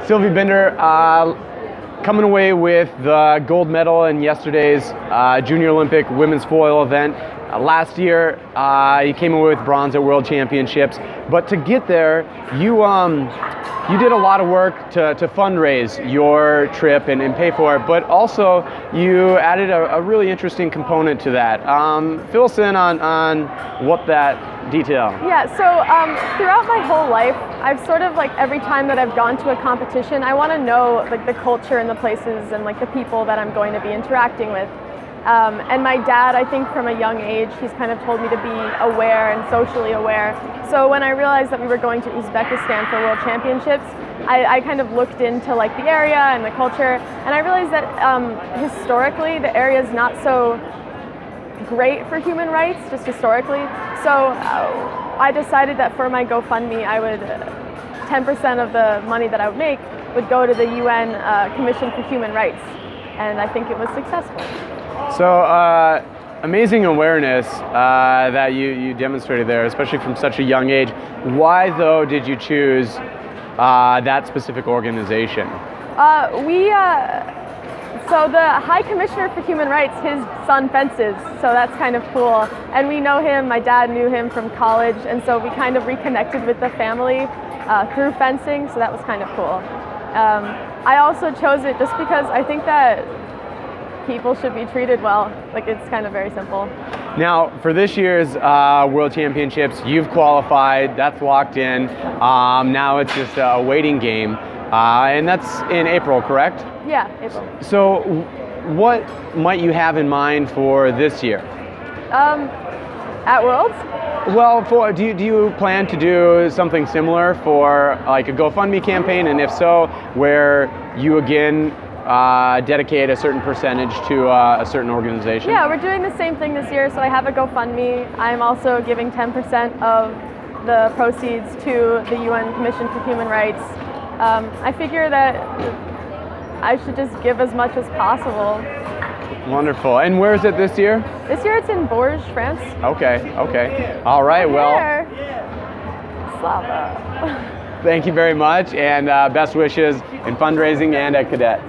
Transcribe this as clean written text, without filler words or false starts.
Sylvie Binder, coming away with the gold medal in yesterday's Junior Olympic women's foil event. Last year, you came away with bronze at World Championships, but to get there, you did a lot of work to fundraise your trip and pay for it, but also you added a really interesting component to that. Fill us in on what that detail. Yeah, so throughout my whole life, I've sort of every time that I've gone to a competition, I want to know the culture and the places and the people that I'm going to be interacting with. And my dad, I think from a young age, he's kind of told me to be aware and socially aware. So when I realized that we were going to Uzbekistan for World Championships, I kind of looked into the area and the culture, and I realized that historically the area is not so great for human rights, just historically. So I decided that for my GoFundMe, I would 10% of the money that I would make would go to the UN Commission for Human Rights, and I think it was successful. So amazing awareness that you demonstrated there, especially from such a young age. Why, though, did you choose that specific organization? So the High Commissioner for Human Rights, his son fences, so that's kind of cool. And we know him, my dad knew him from college, and so we kind of reconnected with the family through fencing, so that was kind of cool. I also chose it just because I think that people should be treated well. It's kind of very simple. Now, for this year's World Championships, you've qualified, that's locked in. Now it's just a waiting game, and that's in April, correct? Yeah, April. So what might you have in mind for this year? At Worlds? Well, do you plan to do something similar for a GoFundMe campaign, and if so, where you again dedicate a certain percentage to a certain organization? Yeah, we're doing the same thing this year. So I have a GoFundMe. I'm also giving 10% of the proceeds to the UN Commission for Human Rights. I figure that I should just give as much as possible. Wonderful. And where is it this year? This year it's in Bourges, France. Okay. All right, well. Slava. Thank you very much, and best wishes in fundraising and at Cadet.